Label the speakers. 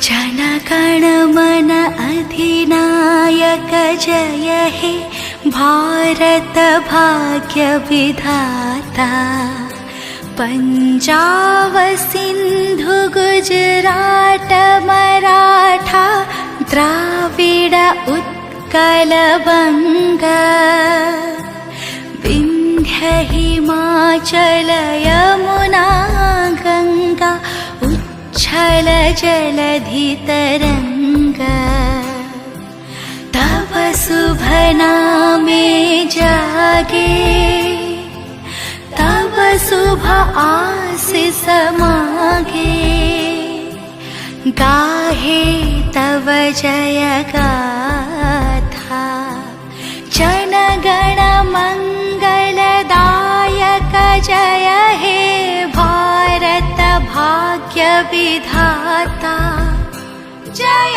Speaker 1: जनगण मन अधिनायक जय हे भारत भाग्य विधाता। पंजाब सिंधु गुजरात मराठा द्राविड उत्कल बंग। विंध्य हिमाचल यमुना गंगा उच्छल जलधि तरंग। तव शुभ नामे जागे तव शुभ आशीष मागे। गाहे तव जय गाथा जनगण मंगलदायक जय हे भारत भाग्य विधाता। जय